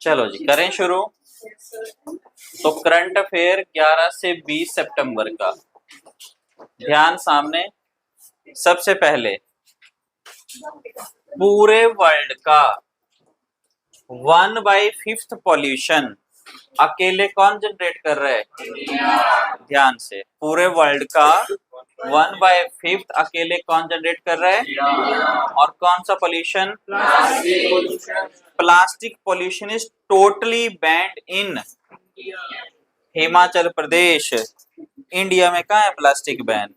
चलो जी करें शुरू। तो करंट अफेयर 11 से 20 सितंबर का ध्यान सामने। सबसे पहले पूरे वर्ल्ड का 1/5 पॉल्यूशन अकेले कौन जनरेट कर रहा है? ध्यान से, पूरे वर्ल्ड का 1/5 अकेले कौन जनरेट कर रहा है? और कौन सा pollution? Plastic pollution is totally band in Himachal Pradesh. India में कहाँ है प्लास्टिक बैन?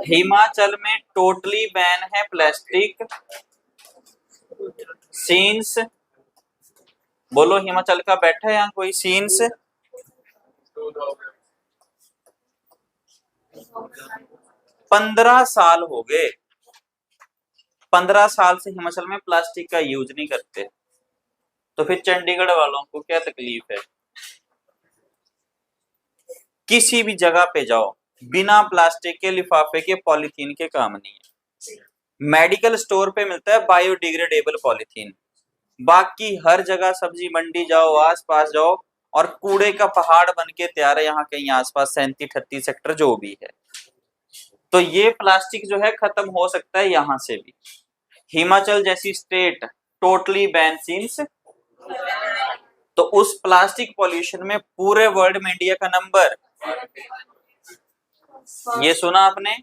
हिमाचल में टोटली बैन है प्लास्टिक। सीन्स बोलो, हिमाचल का बैठा है यहाँ कोई? सीन्स 15 साल हो गए। 15 साल से हिमाचल में प्लास्टिक का यूज नहीं करते, तो फिर चंडीगढ़ वालों को क्या तकलीफ है? किसी भी जगह पे जाओ, बिना प्लास्टिक के, लिफाफे के, पॉलीथीन के काम नहीं है। मेडिकल स्टोर पे मिलता है बायोडिग्रेडेबल पॉलीथीन, बाकी हर जगह सब्जी मंडी जाओ, आस पास जाओ, और कूड़े का पहाड़ बन के तैयार है यहाँ कहीं आसपास 37-38 सेक्टर जो भी है। तो ये प्लास्टिक जो है खत्म हो सकता है यहाँ से भी। हिमाचल जैसी स्टेट टोटली बैन सीन्स, तो उस प्लास्टिक पॉल्यूशन में पूरे वर्ल्ड में इंडिया का नंबर, ये सुना आपने?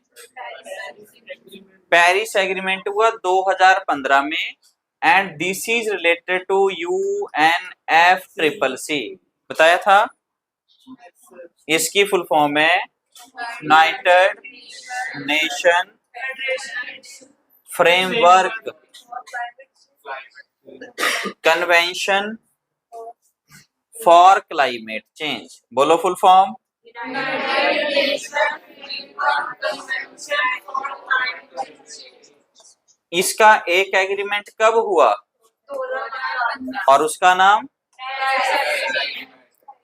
पेरिस एग्रीमेंट हुआ 2015 में, and this is related to UNFCCC। बताया था। इसकी फुल फॉर्म है United Nation Framework Convention for Climate Change. बोलो फुल फॉर्म। इसका एक एग्रीमेंट कब हुआ और उसका नाम?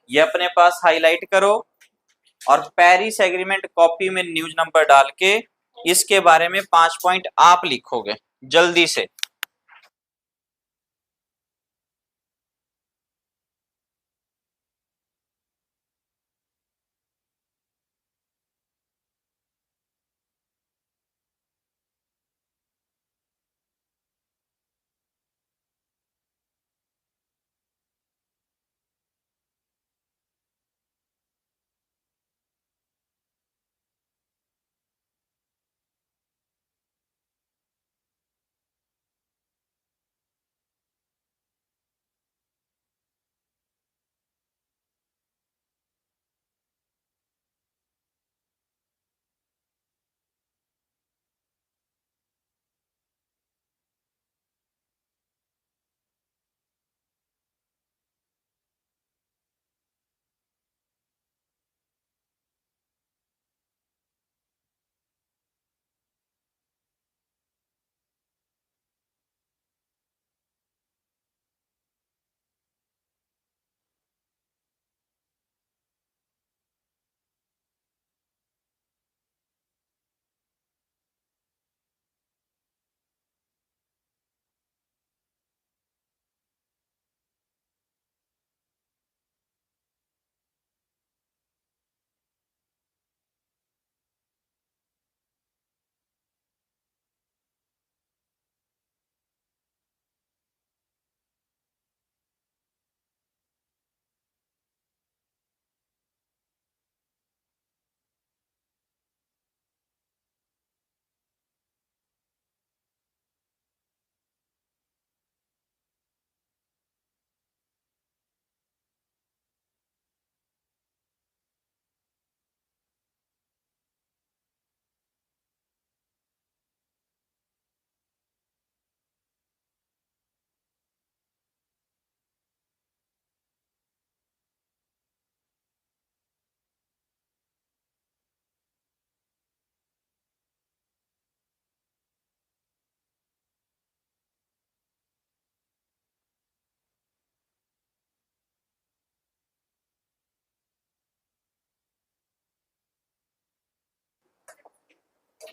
ये अपने पास हाईलाइट करो, और पेरिस एग्रीमेंट कॉपी में न्यूज नंबर डाल के इसके बारे में 5 पॉइंट आप लिखोगे जल्दी से।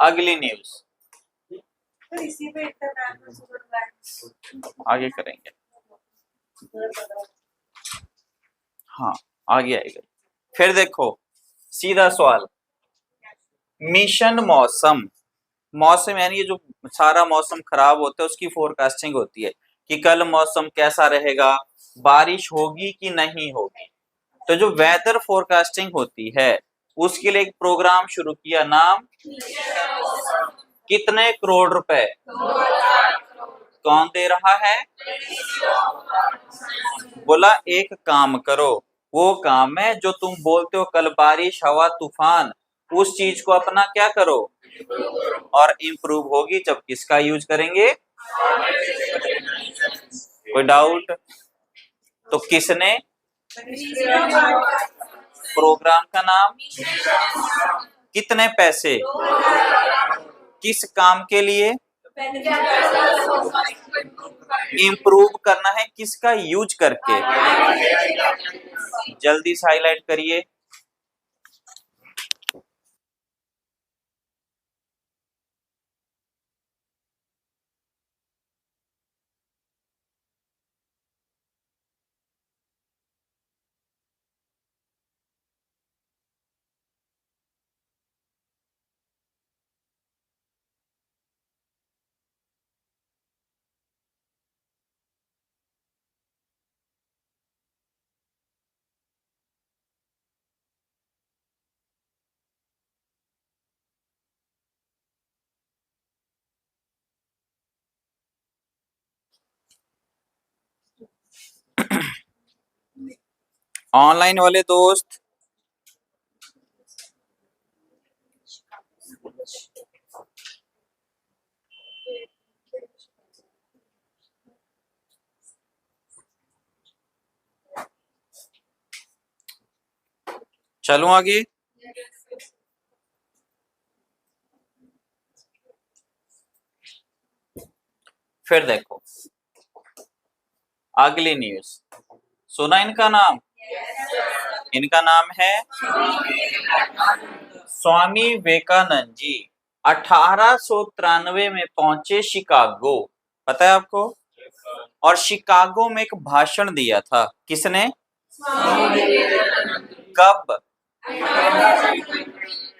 अगली न्यूज, इसी पे इंटरनेशनल बैंक आगे करेंगे। हाँ आगे आएगा। फिर देखो सीधा सवाल, मिशन मौसम। मौसम यानी ये जो सारा मौसम खराब होता है उसकी फोरकास्टिंग होती है कि कल मौसम कैसा रहेगा, बारिश होगी कि नहीं होगी। तो जो वेदर फोरकास्टिंग होती है उसके लिए एक प्रोग्राम शुरू किया, नाम कितने करोड़ रुपए, कौन दे रहा है, बोला एक काम करो, वो काम है जो तुम बोलते हो कल बारिश हवा तूफान, उस चीज को अपना क्या करो और इम्प्रूव होगी जब किसका यूज करेंगे। कोई डाउट? तो किसने, प्रोग्राम का नाम, कितने पैसे, किस काम के लिए, इम्प्रूव करना है किसका यूज करके। जल्दी से हाईलाइट करिए। ऑनलाइन वाले दोस्त चलो आगे। फिर देखो अगली न्यूज, सुना इनका नाम, इनका नाम है स्वामी विवेकानंद जी। 1893 में पहुंचे शिकागो, पता है आपको, और शिकागो में एक भाषण दिया था, किसने, कब,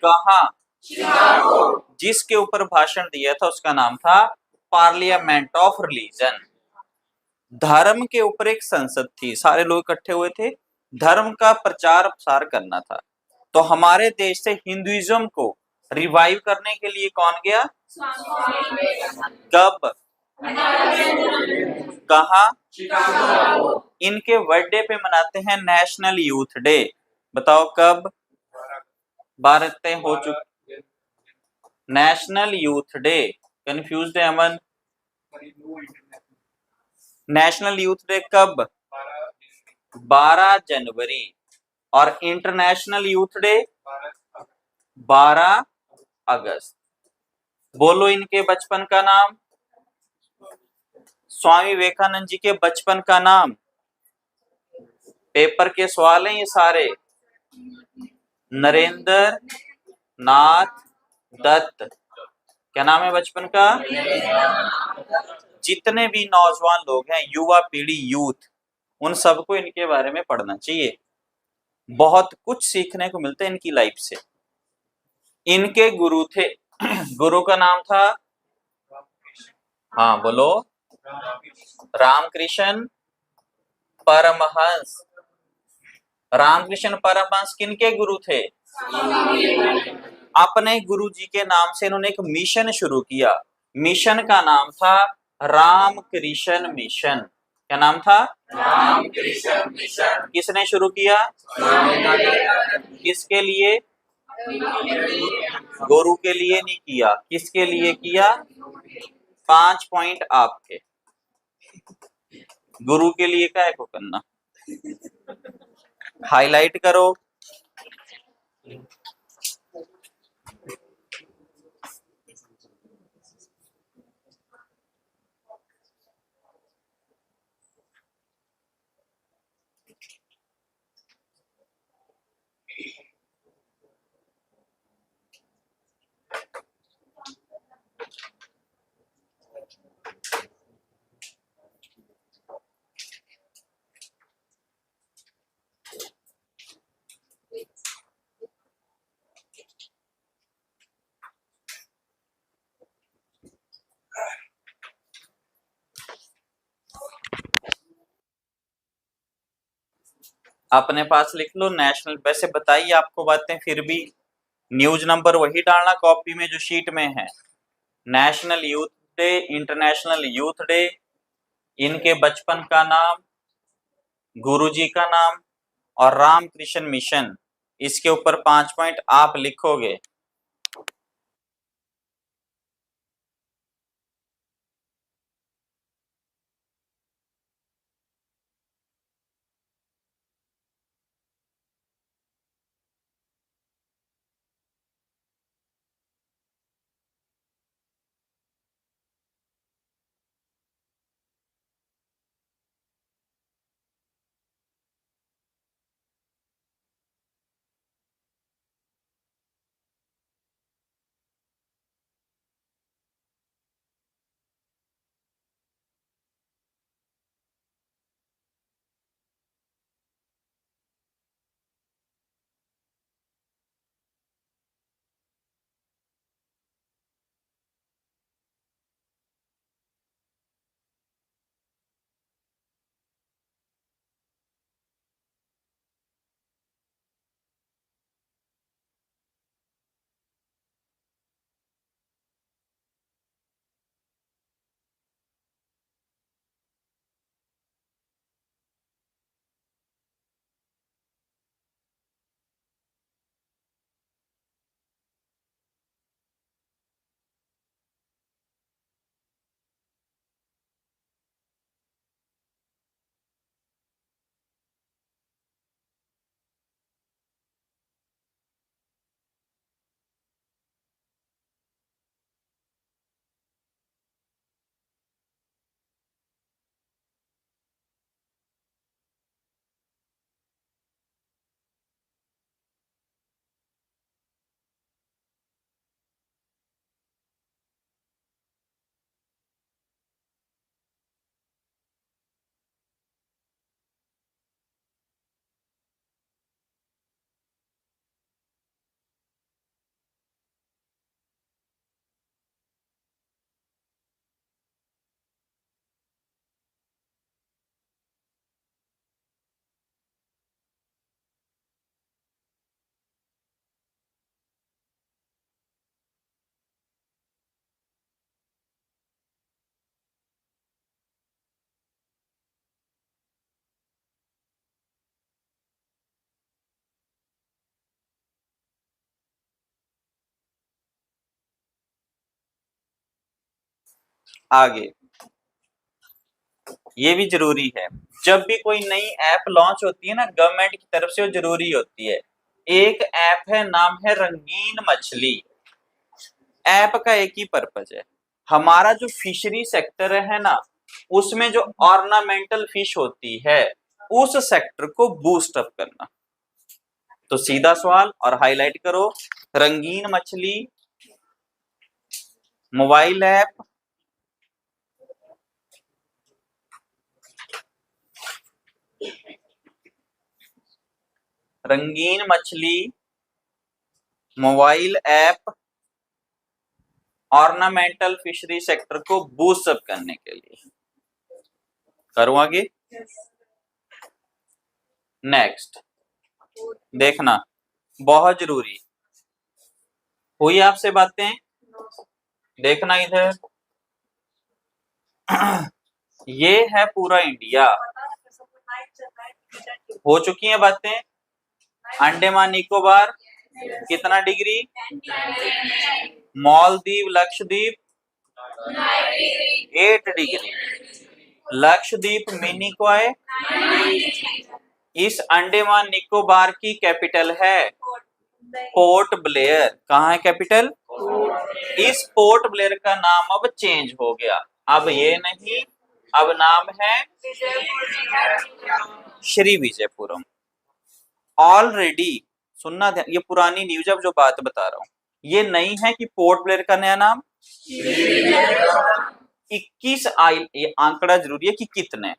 कहा, जिसके ऊपर भाषण दिया था उसका नाम था पार्लियामेंट ऑफ रिलीजन। धर्म के ऊपर एक संसद थी, सारे लोग इकट्ठे हुए थे, धर्म का प्रचार प्रसार करना था। तो हमारे देश से हिंदुइज्म को रिवाइव करने के लिए कौन गया, कब, कहा, इनके बर्थडे पे मनाते हैं नेशनल यूथ डे, बताओ कब, 12 हो चुके, नेशनल यूथ डे, कंफ्यूज है अमन, नेशनल यूथ डे कब, 12 जनवरी, और इंटरनेशनल यूथ डे 12 अगस्त। बोलो इनके बचपन का नाम, स्वामी विवेकानंद जी के बचपन का नाम, पेपर के सवाल हैं ये सारे, नरेंद्र नाथ दत्त। क्या नाम है बचपन का, जितने भी नौजवान लोग हैं, युवा पीढ़ी, यूथ, उन सबको इनके बारे में पढ़ना चाहिए, बहुत कुछ सीखने को मिलता है इनकी लाइफ से। इनके गुरु थे, गुरु का नाम था, हाँ बोलो, रामकृष्ण परमहंस। रामकृष्ण परमहंस किनके गुरु थे, अपने गुरु जी के नाम से इन्होंने एक मिशन शुरू किया, मिशन का नाम था रामकृष्ण मिशन। क्या नाम था, रामकृष्ण मिशन। किसने शुरू किया, किसके लिए, गुरु के लिए नहीं किया, किसके लिए किया, 5 पॉइंट आपके, गुरु के लिए क्या है को करना, हाईलाइट करो। अपने पास लिख लो नेशनल। वैसे बताइए आपको बातें, फिर भी न्यूज नंबर वही डालना कॉपी में जो शीट में है। National youth day, international youth day, इनके बचपन का नाम, गुरुजी का नाम और रामकृष्ण मिशन, इसके ऊपर 5 पॉइंट आप लिखोगे। आगे ये भी जरूरी है, जब भी कोई नई ऐप लॉन्च होती है ना गवर्नमेंट की तरफ से, वो जरूरी होती है। एक ऐप है, नाम है रंगीन मछली। ऐप का एक ही पर्पज है, हमारा जो फिशरी सेक्टर है ना, उसमें जो ऑर्नामेंटल फिश होती है उस सेक्टर को बूस्ट अप करना। तो सीधा सवाल और हाईलाइट करो, रंगीन मछली मोबाइल ऐप रंगीन मछली mobile app ornamental fishery sector को बूस्ट अप करने के लिए। करूं आगे? नेक्स्ट देखना, बहुत जरूरी हुई आपसे बातें, देखना इधर। ये है पूरा इंडिया, हो चुकी हैं बातें। अंडमान निकोबार कितना degree, Maldives Lakshadweep 8 degree, Lakshadweep mini coy. इस अंडमान निकोबार की कैपिटल है पोर्ट ब्लेयर। कहाँ है कैपिटल? इस पोर्ट ब्लेयर का नाम अब चेंज हो गया, अब ये नहीं, अब नाम है श्री विजयपुरम। ऑलरेडी सुनना ध्यान, ये पुरानी न्यूज अब जो बात बता रहा हूं, ये नहीं है कि पोर्ट ब्लेयर का नया नाम 21 आइल, ये आंकड़ा जरूरी है कि कितने,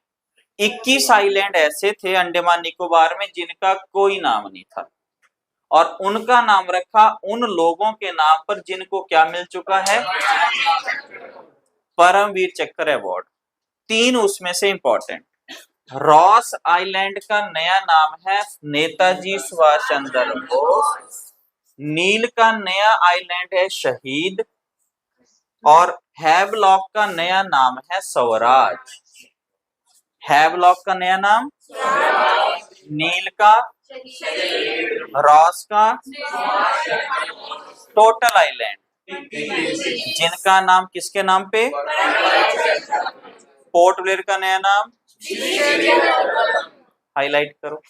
21 आइलैंड ऐसे थे अंडमान निकोबार में जिनका कोई नाम नहीं था, और उनका नाम रखा उन लोगों के नाम पर जिनको क्या मिल चुका है, परमवीर चक्र अवार्ड। 3 उसमें से इंपॉर्टेंट, रॉस आइलैंड का नया नाम है नेताजी सुभाष चंद्र बोस। नील का नया आइलैंड है शहीद। और हैवलॉक का नया नाम है स्वराज। हैवलॉक का नया नाम, नील का, रॉस का, टोटल आइलैंड जिनका नाम किसके नाम पे, पोर्ट ब्लेयर का नया नाम, हाईलाइट करो।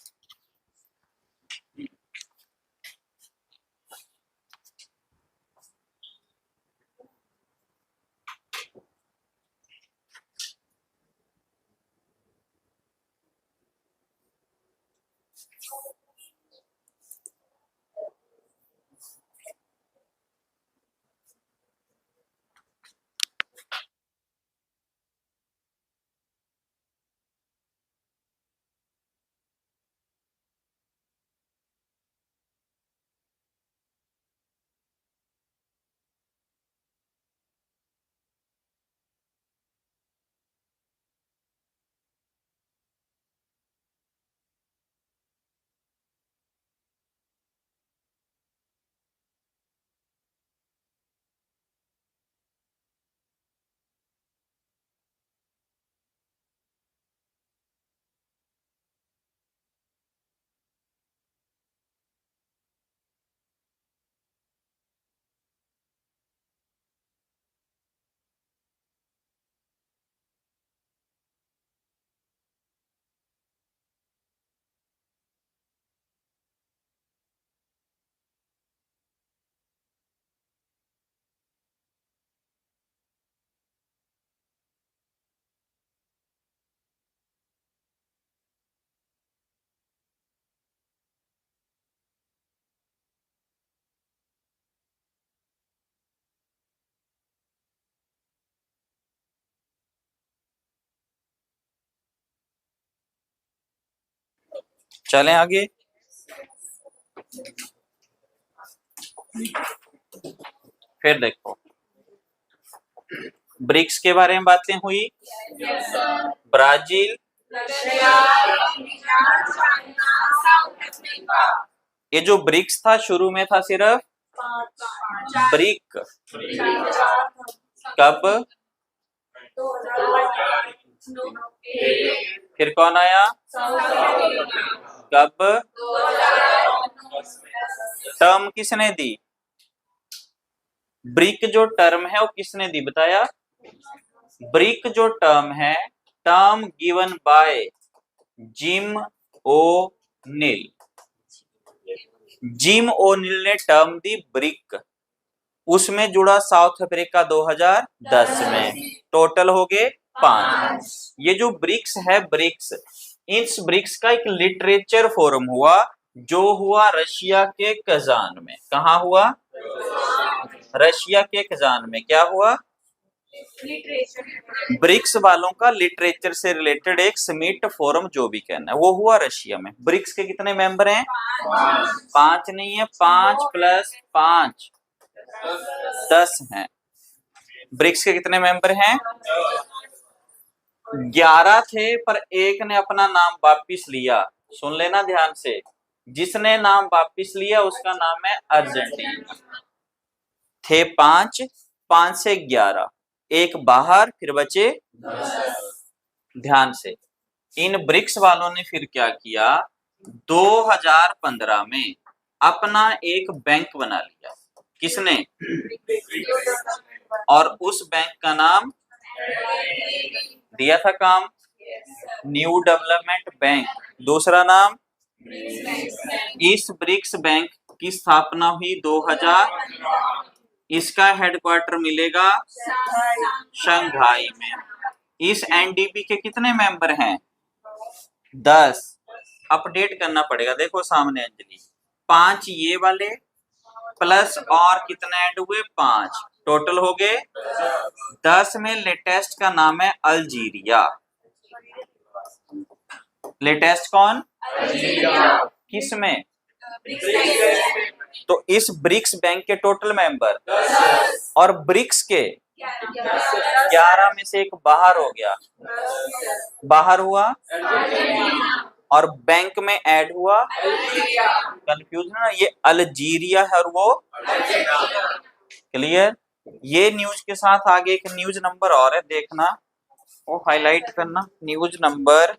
चलें आगे। फिर देखो, ब्रिक्स के बारे में बातें हुई। ब्राजील, ये जो ब्रिक्स था शुरू में था सिर्फ ब्रिक। कब, फिर कौन आया, कब, टर्म किसने दी, ब्रिक जो टर्म है वो किसने दी बताया, ब्रिक जो टर्म है, term given by Jim O'Neill. Jim O'Neill ने टर्म दी ब्रिक, उसमें जुड़ा साउथ अफ्रीका 2010 में। टोटल हो गए 5। ये जो ब्रिक्स है, ब्रिक्स, इस ब्रिक्स का एक लिटरेचर फोरम हुआ जो हुआ रशिया के कजान में। कहा हुआ, रशिया के कजान में। क्या हुआ, ब्रिक्स वालों का लिटरेचर से रिलेटेड एक समिट फोरम जो भी कहना है, वो हुआ रशिया में। ब्रिक्स के कितने मेंबर हैं, 5 नहीं है, 5 + 5 10 हैं। ब्रिक्स के कितने मेंबर हैं, 11 थे, पर एक ने अपना नाम वापिस लिया। सुन लेना ध्यान से, जिसने नाम वापिस लिया उसका नाम है अर्जेंटीना। थे 5, 5 से 11, एक बाहर, फिर बचे 10। ध्यान से, इन ब्रिक्स वालों ने फिर क्या किया, 2015 में अपना एक बैंक बना लिया। किसने, और उस बैंक का नाम दिया था काम, न्यू डेवलपमेंट बैंक। दूसरा नाम, इस ब्रिक्स बैंक की स्थापना हुई 2000। इसका हेडक्वार्टर मिलेगा शंघाई में। इस एनडीपी के कितने मेंबर हैं, 10। अपडेट करना पड़ेगा। देखो सामने अंजलि, 5 ये वाले प्लस और कितने ऐड हुए, 5, टोटल हो गए 10 में लेटेस्ट का नाम है अल्जीरिया। लेटेस्ट कौन, किस में, तो इस ब्रिक्स बैंक के टोटल मेंबर और ब्रिक्स के 11 में से एक बाहर हो गया, बाहर हुआ, और बैंक में ऐड हुआ, कंफ्यूज ना, ये अल्जीरिया है और वो क्लियर। ये न्यूज के साथ आगे एक न्यूज नंबर और है, देखना वो हाईलाइट करना, न्यूज नंबर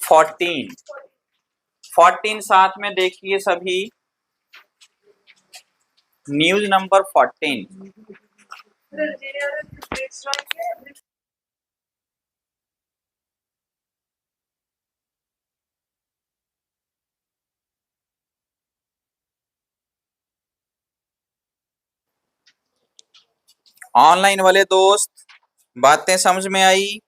14। 14 साथ में देखिए सभी, न्यूज नंबर 14। ऑनलाइन वाले दोस्त बातें समझ में आई?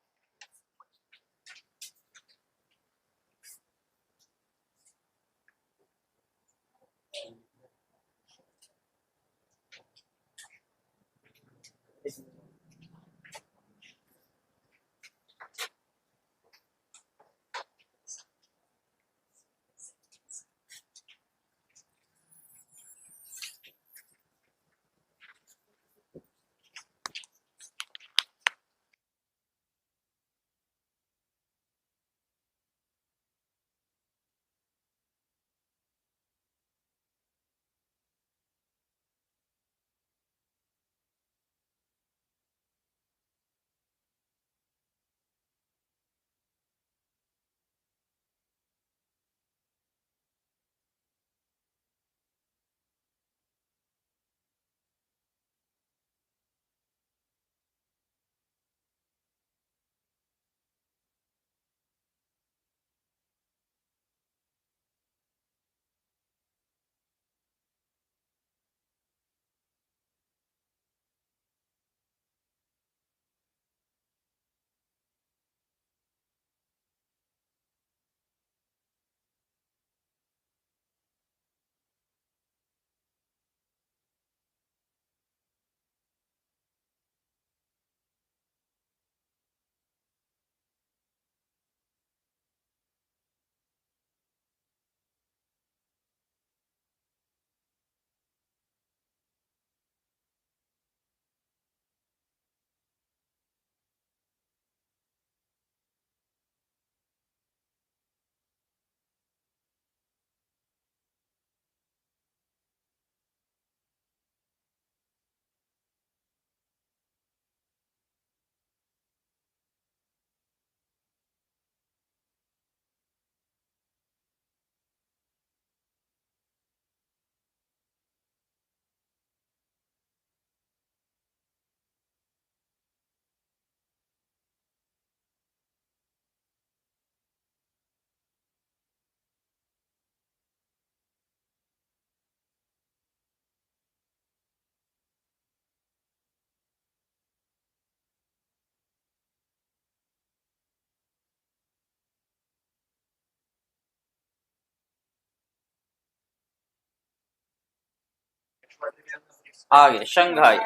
आगे शंघाई,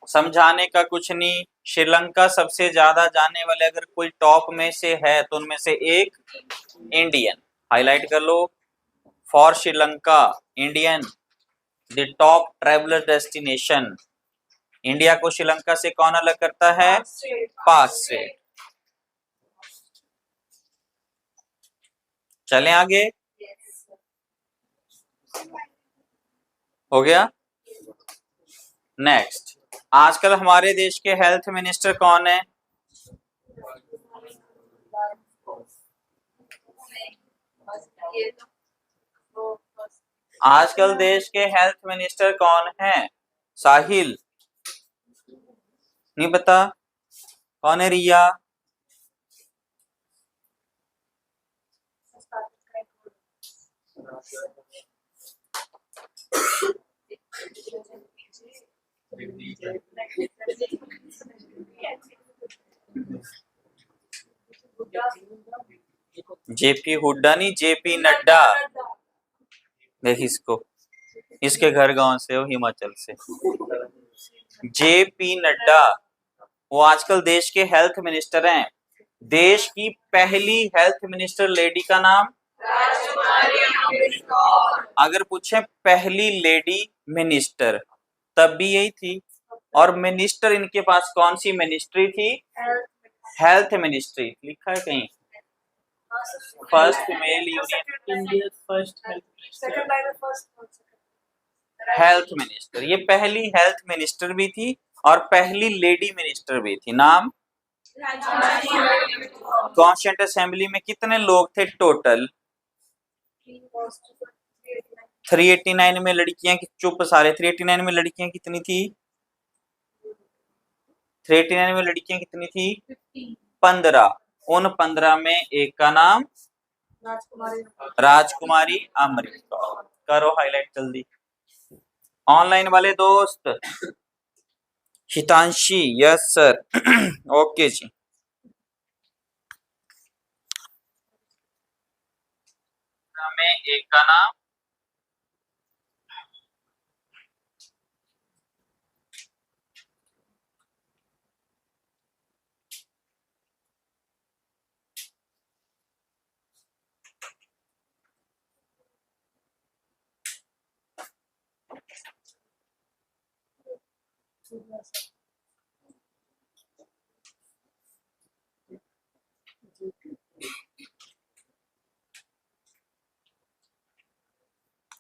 समझाने का कुछ नहीं। श्रीलंका सबसे ज्यादा जाने वाले अगर कोई टॉप में से है तो उनमें से एक इंडियन, हाईलाइट कर लो। For Sri Lanka Indian the top traveller destination. India को श्रीलंका से कौन अलग करता है? पाक स्टेट। चलें आगे, हो गया। नेक्स्ट, आजकल हमारे देश के हेल्थ मिनिस्टर कौन है? आजकल देश के हेल्थ मिनिस्टर कौन है? साहिल नहीं पता? कौन है? रिया? जेपी हुड्डा नहीं, जेपी नड्डा। देख इसको, इसके घर गांव से हो, हिमाचल से। जेपी नड्डा वो आजकल देश के हेल्थ मिनिस्टर हैं। देश की पहली हेल्थ मिनिस्टर लेडी का नाम राजकुमारी अमृत कौर। अगर पूछे पहली लेडी मिनिस्टर, तब भी यही थी। और मिनिस्टर इनके पास कौन सी मिनिस्ट्री थी? Health ministry. लिखा है कहीं first female union India first health health minister. ये पहली हेल्थ मिनिस्टर भी थी और पहली लेडी मिनिस्टर भी थी। नाम? कॉन्स्टिट्यूंट असेंबली में कितने लोग थे टोटल? 389 में लड़कियां चुप सारे। 389 में लड़कियां कितनी थी? 389 में लड़कियां कितनी थी? 15। उन 15 में एक का नाम राजकुमारी अमृत कौर। करो हाईलाइट जल्दी। ऑनलाइन वाले दोस्त हितांशी, यस सर। ओके जी। में एक का नाम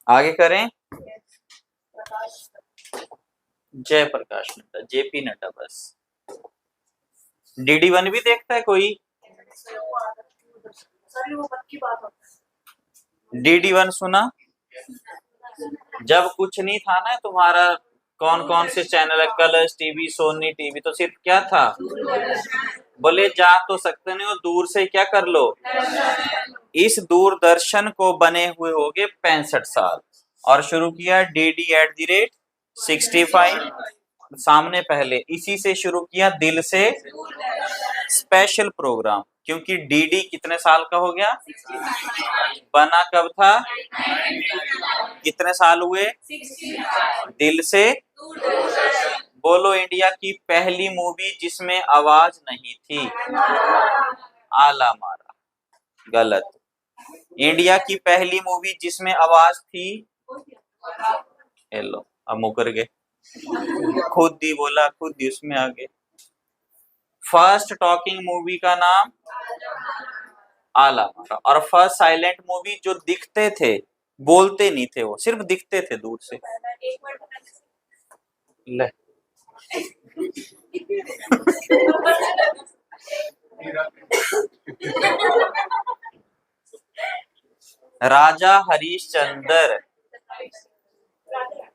आगे करें। जय प्रकाश नड्डा, जेपी नड्डा। बस DD1 भी देखता है कोई? DD1 सुना? जब कुछ नहीं था ना तुम्हारा, कौन कौन से चैनल है? कलर्स टीवी, सोनी टीवी, तो सिर्फ क्या था? बोले जा तो सकते नहीं हो, दूर से क्या कर लो। इस दूरदर्शन को बने हुए हो गए 65 साल। और शुरू किया DD@65। सामने पहले इसी से शुरू किया, दिल से स्पेशल प्रोग्राम। क्योंकि DD कितने साल का हो गया? बना कब था? कितने साल हुए? दिल से। बोलो इंडिया की पहली मूवी जिसमें आवाज नहीं थी? आला मारा। गलत। इंडिया की पहली मूवी जिसमें आवाज थी? हेलो, अब मुकर गए। खुद ही बोला, खुद ही उसमें आ गए। फर्स्ट टॉकिंग मूवी का नाम? आला मारा। और फर्स्ट साइलेंट मूवी जो दिखते थे, बोलते नहीं थे, वो सिर्फ दिखते थे दूर से। ले राजा हरिश्चंद्र।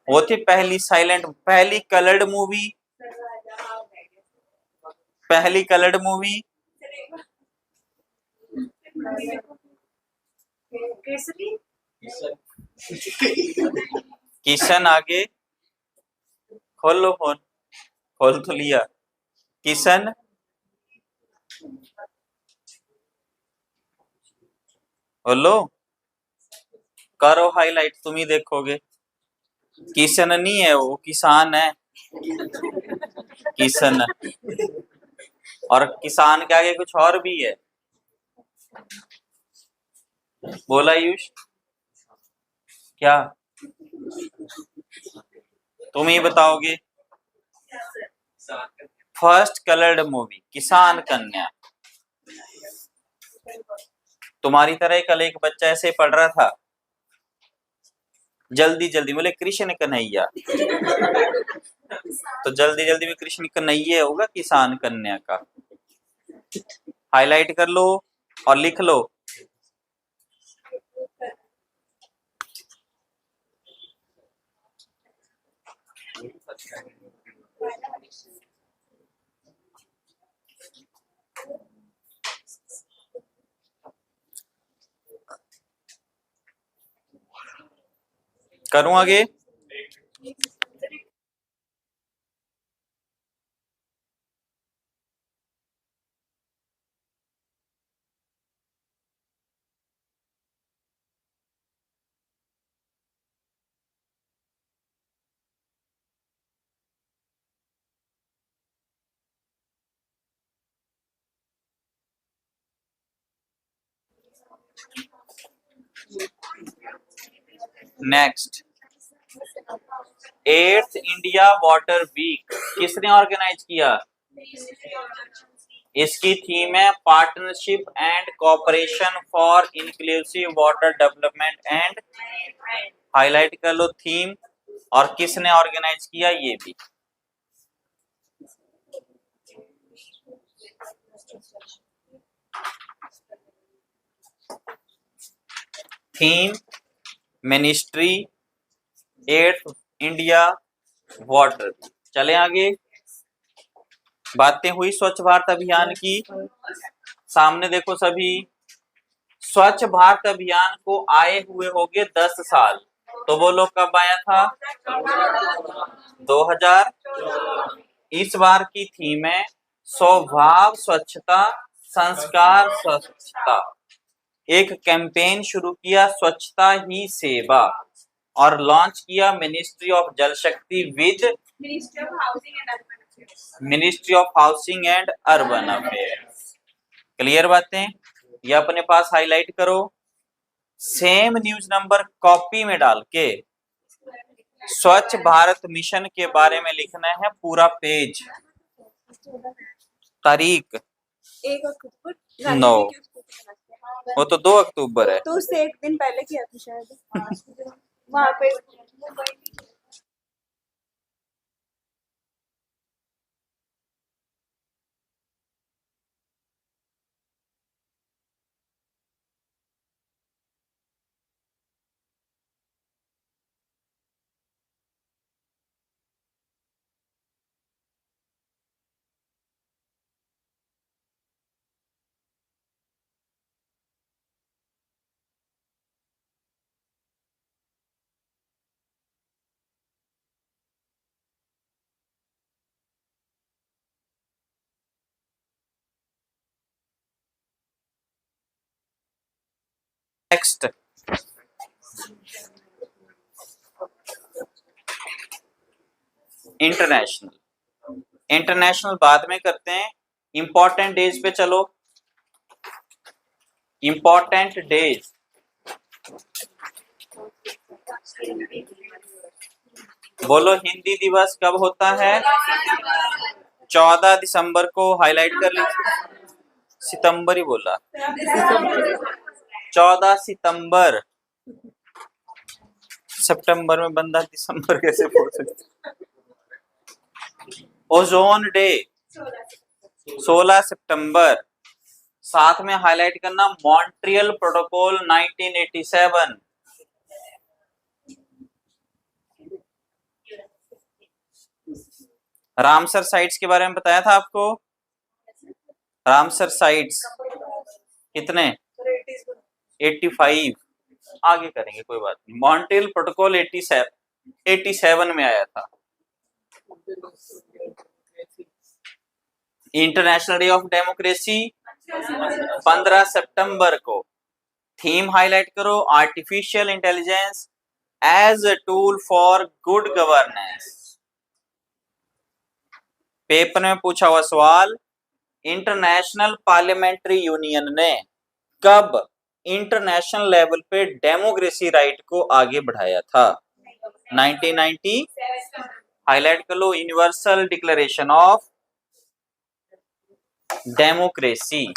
वो थी पहली साइलेंट। पहली कलर्ड मूवी? पहली कलर्ड मूवी? किशन। आगे खोल लो फोन, खोल तो लिया। किशन। बोलो, करो हाईलाइट, तुम ही देखोगे। किशन नहीं है वो, किसान है। किशन। और किसान के आगे कुछ और भी है। बोला आयुष? क्या तुम ही बताओगे? फर्स्ट कलर्ड मूवी किसान कन्या। तुम्हारी तरह कल एक बच्चा ऐसे पढ़ रहा था, जल्दी जल्दी बोले कृष्ण कन्हैया, तो जल्दी जल्दी में कृष्ण कन्हैया होगा किसान कन्या का। हाईलाइट कर लो और लिख लो। करूं आगे? Next, 8th India Water Week किसने ऑर्गेनाइज किया? इसकी थीम है partnership and cooperation for inclusive water development and, highlight कर लो थीम, और किसने ऑर्गेनाइज किया ये भी। Theme ministry 8th India water. चले आगे, बातें हुई स्वच्छ भारत अभियान की। सामने देखो सभी, स्वच्छ भारत अभियान को आए हुए हो गए 10 साल, तो वो लोग कब आया था? 2000। इस बार की थीम है स्वभाव स्वच्छता संस्कार स्वच्छता। एक कैंपेन शुरू किया स्वच्छता ही सेवा, और लॉन्च किया मिनिस्ट्री ऑफ जल शक्ति with ministry of housing and urban affairs. Clear बातें? ये अपने पास हाईलाइट करो। सेम न्यूज नंबर कॉपी में डाल के स्वच्छ भारत मिशन के बारे में लिखना है पूरा पेज। तारीख 1 अक्टूबर। नो, वो तो 2 अक्टूबर है। तो उससे एक दिन पहले किया था शायद वहां पे। Next, international. इंटरनेशनल बाद में करते हैं, इंपॉर्टेंट डेज पे चलो। इंपॉर्टेंट डेज, बोलो हिंदी दिवस कब होता है? 14 दिसंबर को। हाईलाइट कर लीजिए, सितंबर ही बोला, 14 सितंबर। सितंबर में बंदा दिसंबर कैसे बोल सकता? ओजोन डे 16 सितंबर। साथ में हाईलाइट करना मॉन्ट्रियल प्रोटोकॉल 1987। रामसर साइट्स के बारे में बताया था आपको। रामसर साइट्स कितने? 85। आगे करेंगे कोई बात नहीं। मॉन्ट्रियल प्रोटोकॉल 87 में आया था। इंटरनेशनल डे ऑफ डेमोक्रेसी 15 सितंबर को। थीम हाईलाइट करो artificial intelligence as a tool for good governance. Paper में पूछा हुआ सवाल, इंटरनेशनल पार्लियामेंट्री यूनियन ने कब इंटरनेशनल लेवल पे डेमोक्रेसी राइट को आगे बढ़ाया था? 1990। हाईलाइट कर लो यूनिवर्सल डिक्लेरेशन ऑफ डेमोक्रेसी।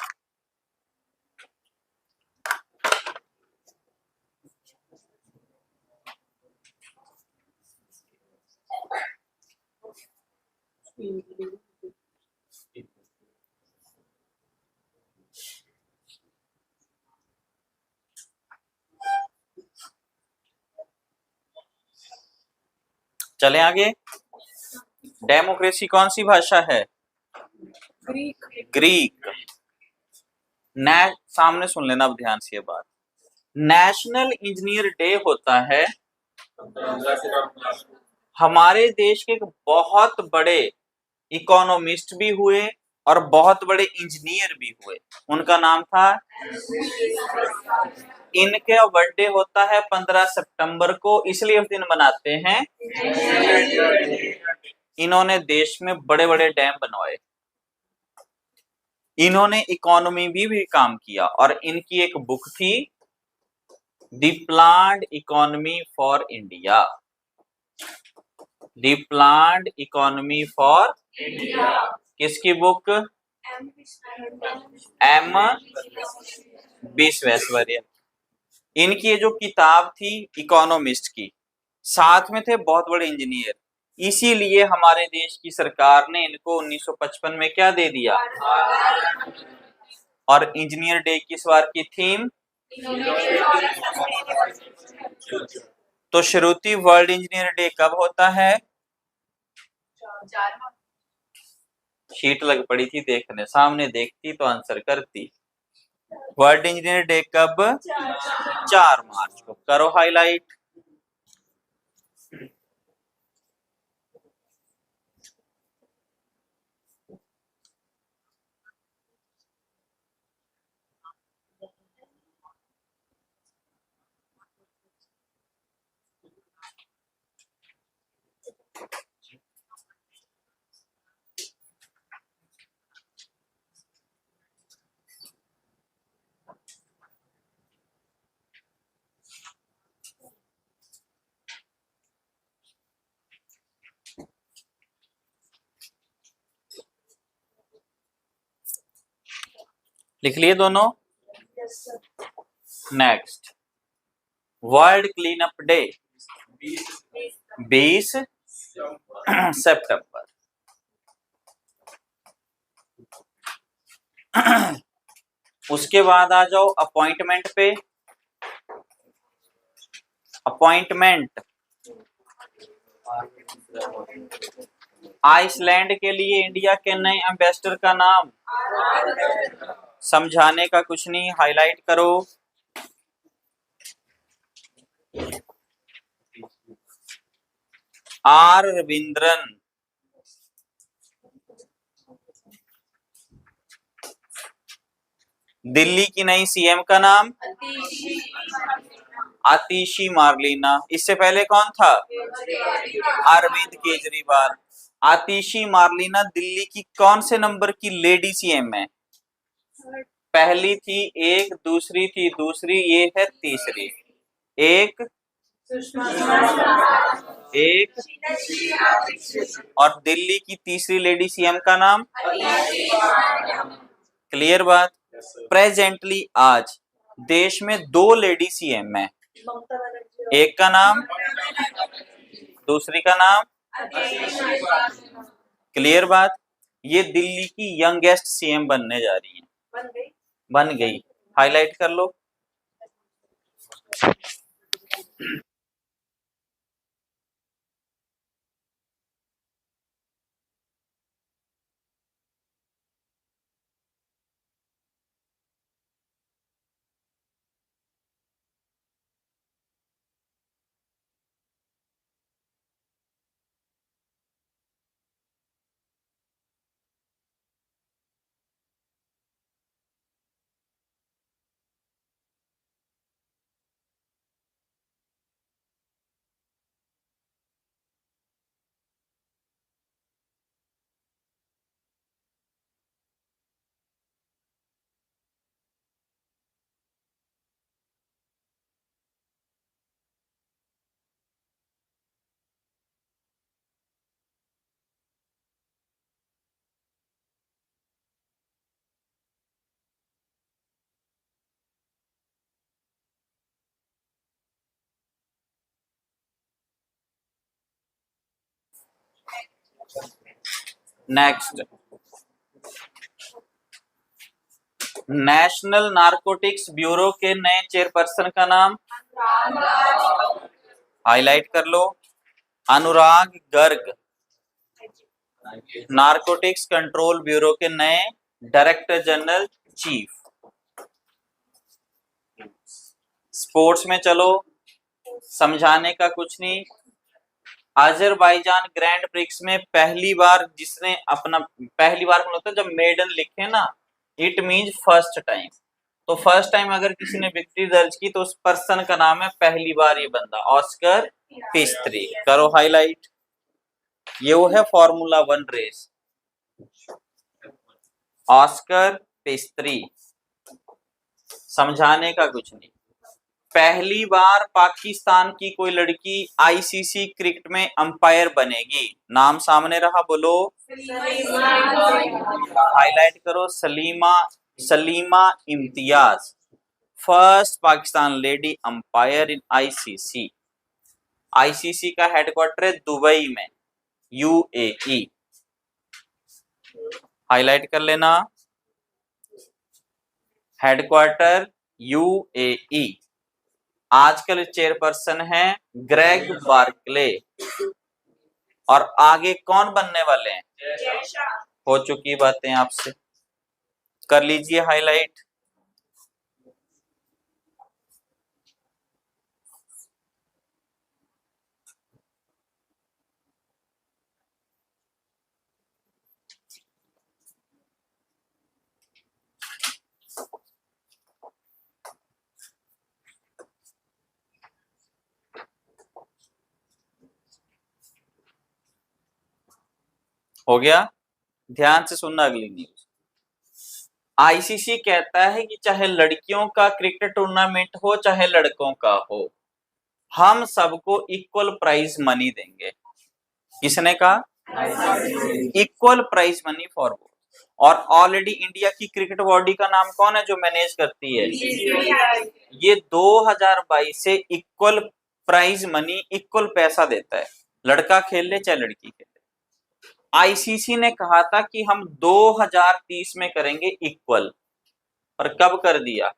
चलें आगे। डेमोक्रेसी कौन सी भाषा है? ग्रीक। सामने सुन लेना अब ध्यान से ये बात। नेशनल इंजीनियर डे होता है, हमारे देश के एक बहुत बड़े इकोनॉमिस्ट भी हुए और बहुत बड़े इंजीनियर भी हुए, उनका नाम था, इनका बर्थडे होता है 15 सितंबर को, इसलिए उस दिन मनाते हैं। इन्होंने देश में बड़े बड़े डैम बनवाए, इन्होंने इकोनॉमी भी काम किया, और इनकी एक बुक थी the planned economy for India, the planned economy for किसकी बुक? एम विश्वेश्वरैया। इनकी ये जो किताब थी इकोनॉमिस्ट की, साथ में थे बहुत बड़े इंजीनियर, इसीलिए हमारे देश की सरकार ने इनको 1955 में क्या दे दिया? और इंजीनियर डे की इस बार की थीम, तो श्रुति वर्ल्ड इंजीनियर डे कब होता है? शीट लग पड़ी थी देखने, सामने देखती तो आंसर करती। वर्ल्ड इंजीनियर डे कब? 4 मार्च को। करो हाईलाइट। लिख लिए दोनों? Next, world clean up day 20 सितंबर। उसके बाद आ जाओ अपॉइंटमेंट पे। अपॉइंटमेंट, आइसलैंड के लिए इंडिया के नए एम्बेसडर का नाम? समझाने का कुछ नहीं, हाईलाइट करो। आर रविंद्रन। दिल्ली की नई सीएम का नाम? आतिशी मार्लिना। इससे पहले कौन था? अरविंद केजरीवाल। आतिशी मार्लिना दिल्ली की कौन से नंबर की लेडी सीएम है? पहली थी एक, दूसरी थी दूसरी, ये है तीसरी। एक एक और दिल्ली की तीसरी लेडी सीएम का नाम? क्लियर बात? प्रेजेंटली आज देश में 2 लेडी सीएम है, एक का नाम, दूसरी का नाम। क्लियर बात? ये दिल्ली की यंगेस्ट सीएम बनने जा रही है। बन गई। हाईलाइट कर लो। नेक्स्ट, नेशनल नारकोटिक्स ब्यूरो के नए चेयरपर्सन का नाम? हाईलाइट कर लो। अनुराग गर्ग। नारकोटिक्स कंट्रोल ब्यूरो के नए डायरेक्टर जनरल चीफ। स्पोर्ट्स में चलो, समझाने का कुछ नहीं। अजरबैजान ग्रैंड प्रिक्स में पहली बार जिसने अपना, पहली बार मतलब जब मेडल लिखे ना, इट मींस फर्स्ट टाइम। तो फर्स्ट टाइम अगर किसी ने विक्ट्री दर्ज की तो उस पर्सन का नाम है पहली बार ये बंदा, ऑस्कर पिस्त्री। करो हाईलाइट। ये वो है फॉर्मूला 1 रेस, ऑस्कर पिस्त्री। समझाने का कुछ नहीं। पहली बार पाकिस्तान की कोई लड़की आईसीसी क्रिकेट में अंपायर बनेगी, नाम सामने रहा, बोलो। हाईलाइट करो, Salima Imtiaz, first Pakistan lady umpire इन आईसीसी। आईसीसी का हेडक्वार्टर है दुबई में, यूएई। हाईलाइट कर लेना, हेडक्वार्टर यूएई। आजकल चेयरपर्सन है ग्रेग बार्कले। और आगे कौन बनने वाले हैं? हो चुकी बातें आपसे, कर लीजिए हाईलाइट। हो गया? ध्यान से सुनना अगली न्यूज। आईसीसी कहता है कि चाहे लड़कियों का क्रिकेट टूर्नामेंट हो चाहे लड़कों का हो, हम सबको इक्वल प्राइज मनी देंगे। किसने कहा? Equal prize money for both. और ऑलरेडी इंडिया की क्रिकेट बॉडी का नाम कौन है जो मैनेज करती है? ये 2022 से इक्वल प्राइज मनी, इक्वल पैसा देता है, लड़का खेल ले चाहे लड़की खेल ले। आईसीसी ने कहा था कि हम 2030 में करेंगे इक्वल, पर कब कर दिया?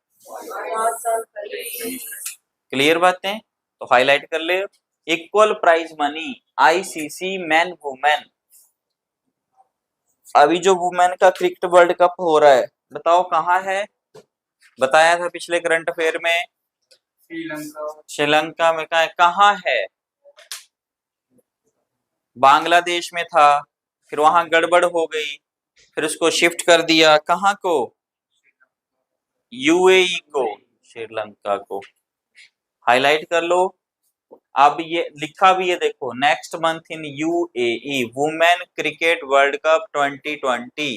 क्लियर बातें? तो हाईलाइट कर ले, equal prize money ICC man women. अभी जो वुमेन का क्रिकेट वर्ल्ड कप हो रहा है, बताओ कहाँ है? बताया था पिछले करंट अफेयर में, श्रीलंका में। कहाँ है? बांग्लादेश में था, फिर वहां गड़बड़ हो गई, फिर उसको शिफ्ट कर दिया कहाँ को? यूएई को, श्रीलंका को। हाईलाइट कर लो। अब ये लिखा भी है, देखो, next month in UAE women cricket world cup 2020।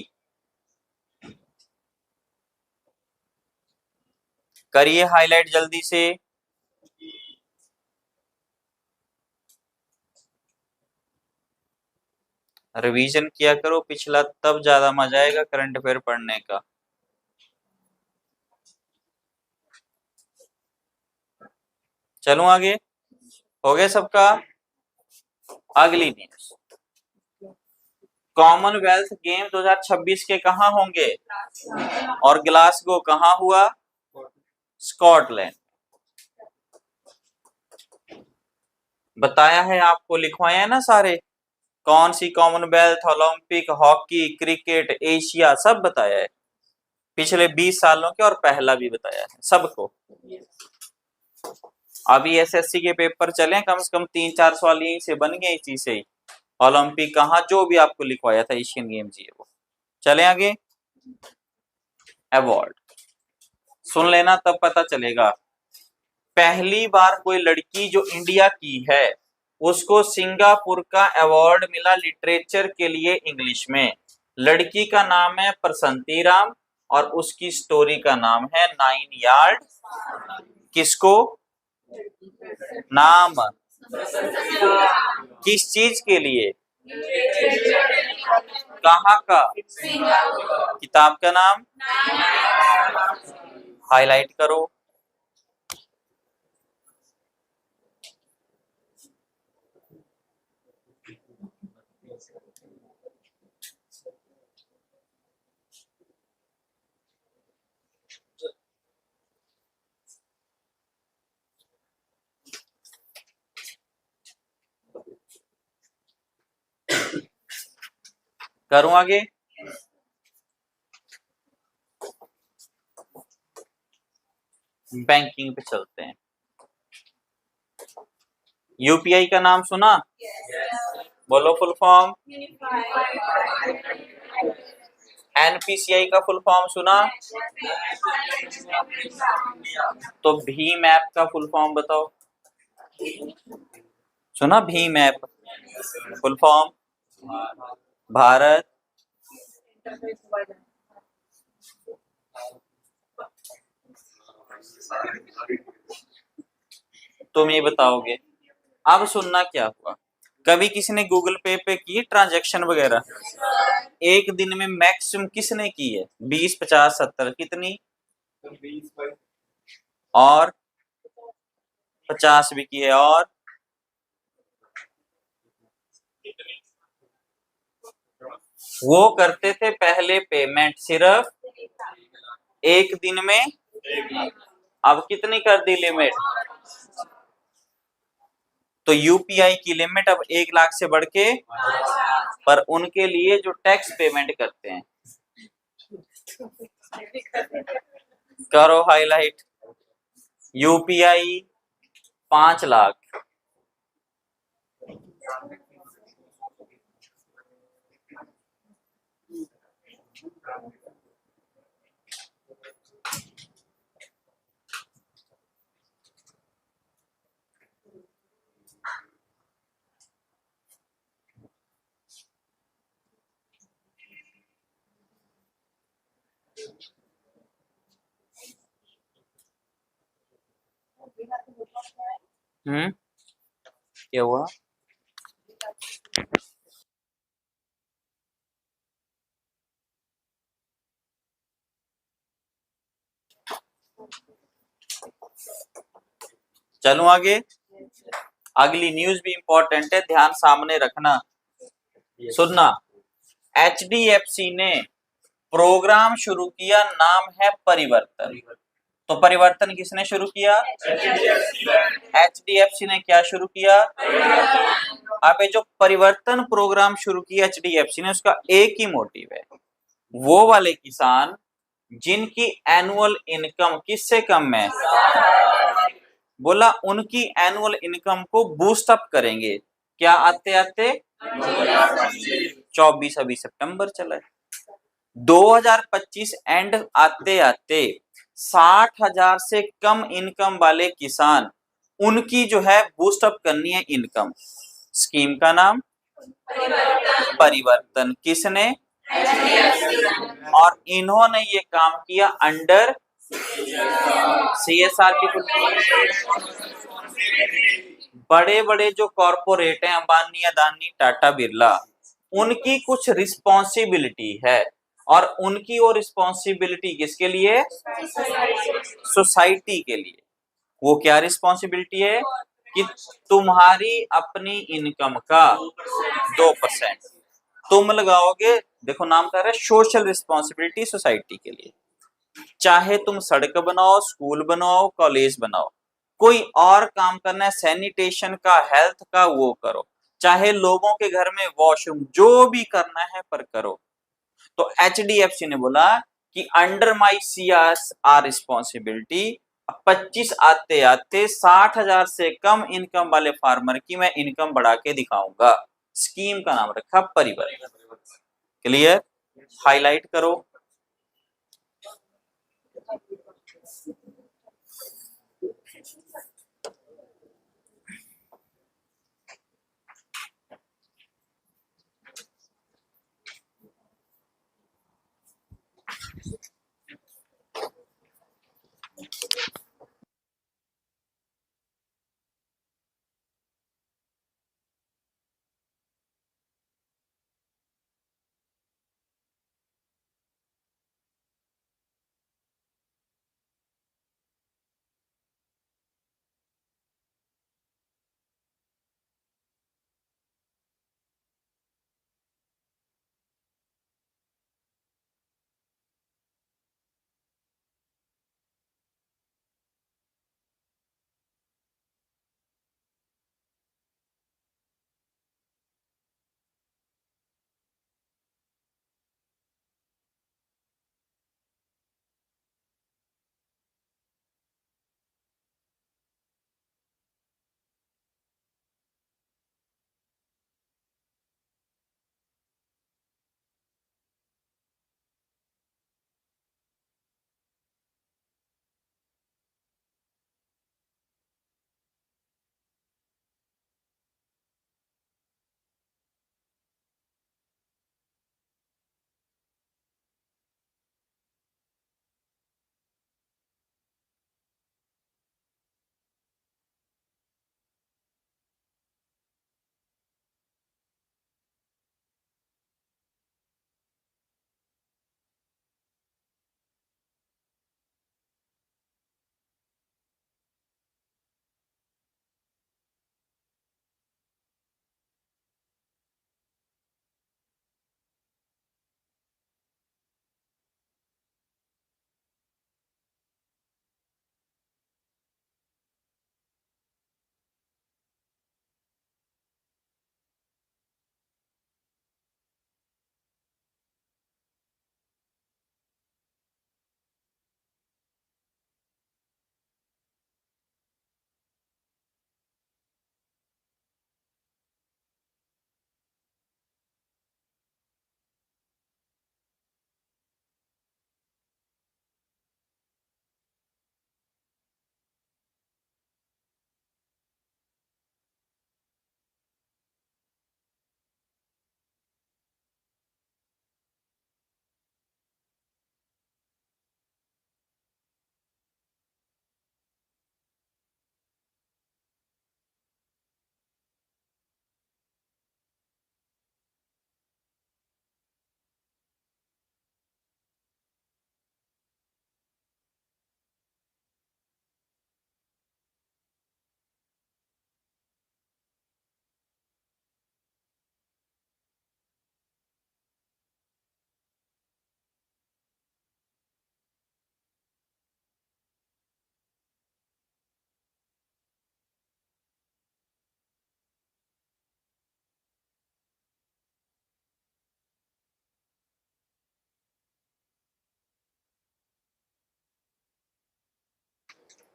करिए हाईलाइट जल्दी से। रिवीजन किया करो पिछला, तब ज्यादा मजा आएगा करंट अफेयर पढ़ने का। चलो आगे, हो गया सबका? अगली न्यूज, कॉमनवेल्थ गेम 2026 के कहाँ होंगे? और ग्लासगो कहाँ हुआ? स्कॉटलैंड। बताया है आपको, लिखवाया है ना सारे, कौन सी Commonwealth, Olympic, hockey, cricket, Asia, सब बताया है पिछले 20 सालों के, और पहला भी बताया है सबको। अभी एसएससी के पेपर चले, कम से कम 3-4 सवाल यहीं से बन गए, इसी से ही। ओलंपिक कहाँ, जो भी आपको लिखवाया था, एशियन गेम्स ये वो। चले आगे, अवार्ड सुन लेना तब पता चलेगा। पहली बार कोई लड़की जो इंडिया की है उसको सिंगापुर का अवार्ड मिला लिटरेचर के लिए इंग्लिश में। लड़की का नाम है प्रसंती राम और उसकी स्टोरी का नाम है 9 यार्ड। किसको? नाम किस चीज के लिए? कहाँ का? किताब का नाम? हाईलाइट करो। करूं आगे? बैंकिंग पे चलते हैं। यूपीआई का नाम सुना? बोलो फुल फॉर्म। एनपीसीआई का फुल फॉर्म सुना? तो भीम ऐप का फुल फॉर्म बताओ। सुना Bhim app? Full form? Bharat तुम ये बताओगे। अब सुनना क्या हुआ, कभी किसी ने गूगल पे पे की ट्रांजैक्शन वगैरह? एक दिन में मैक्सिमम किसने की है? 20, 50, 70 कितनी? और 50 भी की है। और वो करते थे पहले पेमेंट सिर्फ एक दिन में, अब कितनी कर दी लिमिट? तो यूपीआई की लिमिट अब 1 लाख से बढ़ के, पर उनके लिए जो टैक्स पेमेंट करते हैं, करो हाईलाइट, यूपीआई 5 लाख। क्या हुआ? चलूं आगे? अगली न्यूज भी इंपॉर्टेंट है, ध्यान सामने रखना, सुनना। एचडीएफसी ने प्रोग्राम शुरू किया, नाम है परिवर्तन। तो परिवर्तन किसने शुरू किया? एचडीएफसी ने क्या शुरू किया? अब ये जो परिवर्तन प्रोग्राम शुरू किया एचडीएफसी ने, उसका एक ही मोटिव है, वो वाले किसान जिनकी एनुअल इनकम किससे कम है, बोला उनकी एनुअल इनकम को बूस्ट अप करेंगे। क्या आते आते 24 अभी सितंबर चला है, 2025 एंड आते आते 60,000 से कम इनकम वाले किसान, उनकी जो है बूस्ट अप करनी है इनकम। स्कीम का नाम परिवर्तन। किसने? और इन्होंने ये काम किया अंडर सीएसआर की। बड़े बड़े जो कॉरपोरेट हैं, अंबानी, अदानी, टाटा, बिरला, उनकी कुछ रिस्पॉन्सिबिलिटी है, और उनकी वो रिस्पॉन्सिबिलिटी किसके लिए? सोसाइटी के लिए। वो क्या रिस्पॉन्सिबिलिटी है कि तुम्हारी अपनी इनकम का 2% तुम लगाओगे। देखो नाम क्या है, सोशल रिस्पॉन्सिबिलिटी सोसाइटी के लिए। चाहे तुम सड़क बनाओ, स्कूल बनाओ, कॉलेज बनाओ, कोई और काम करना है सैनिटेशन का, हेल्थ का, वो करो। चाहे लोगों के घर में वॉशरूम, जो भी करना है पर करो। तो एचडीएफसी ने बोला कि अंडर माई सीएसआर रिस्पॉन्सिबिलिटी 25 आते आते 60,000 से कम इनकम वाले फार्मर की मैं इनकम बढ़ा के दिखाऊंगा। स्कीम का नाम रखा परिवर्तन। क्लियर? हाईलाइट करो।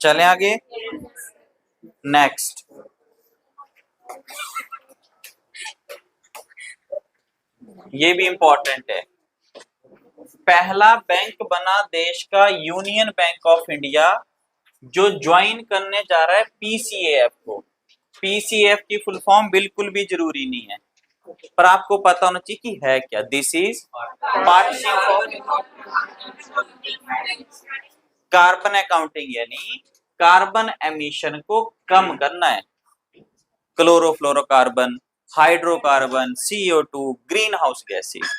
चले आगे। नेक्स्ट, ये भी इंपॉर्टेंट है। पहला बैंक बना देश का यूनियन बैंक ऑफ इंडिया, जो ज्वाइन करने जा रहा है पीसीएफ को। पीसीएफ की फुल फॉर्म बिल्कुल भी जरूरी नहीं है, पर आपको पता होना चाहिए कि है क्या। This is partnership for carbon accounting, यानी कार्बन एमिशन को कम करना है। Chlorofluorocarbon, hydrocarbon, CO2, green house gases,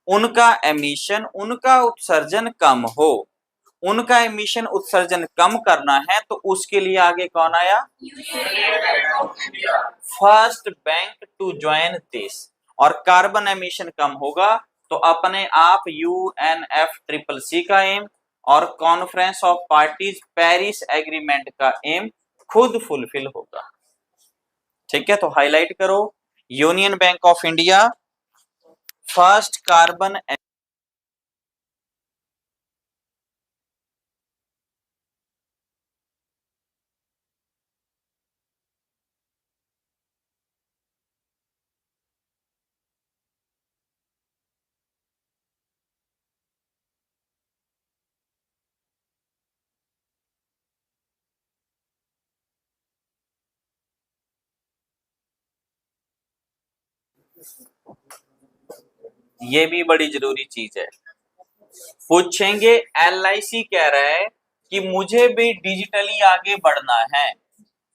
उनका एमिशन, उनका उत्सर्जन कम हो। उनका एमिशन उत्सर्जन कम करना है तो उसके लिए आगे कौन आया? First bank to join this. और कार्बन एमिशन कम होगा तो अपने आप UNFCCC का एम और Conference of Parties Paris agreement का एम खुद फुलफिल होगा। ठीक है, तो हाईलाइट करो, Union Bank of India first carbon. ये भी बड़ी जरूरी चीज है, पूछेंगे। LIC कह रहा है कि मुझे भी डिजिटली आगे बढ़ना है,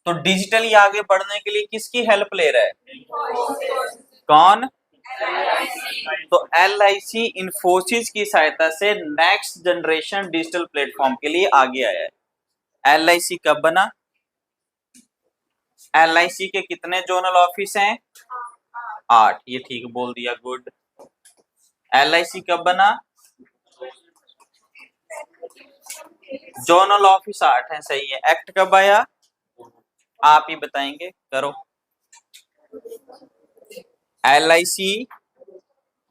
तो डिजिटली आगे बढ़ने के लिए किसकी हेल्प ले रहा है? कौन? तो LIC इंफोसिस की सहायता से नेक्स्ट जनरेशन डिजिटल प्लेटफॉर्म के लिए आगे आया है। LIC कब बना? LIC के कितने जोनल ऑफिस हैं? 8। ये ठीक बोल दिया, गुड। LIC कब बना? जोनल ऑफिस 8 है, सही है। एक्ट कब आया? आप ही बताएंगे, करो। LIC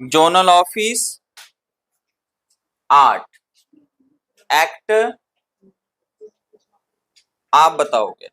जोनल ऑफिस 8, एक्ट आप बताओगे।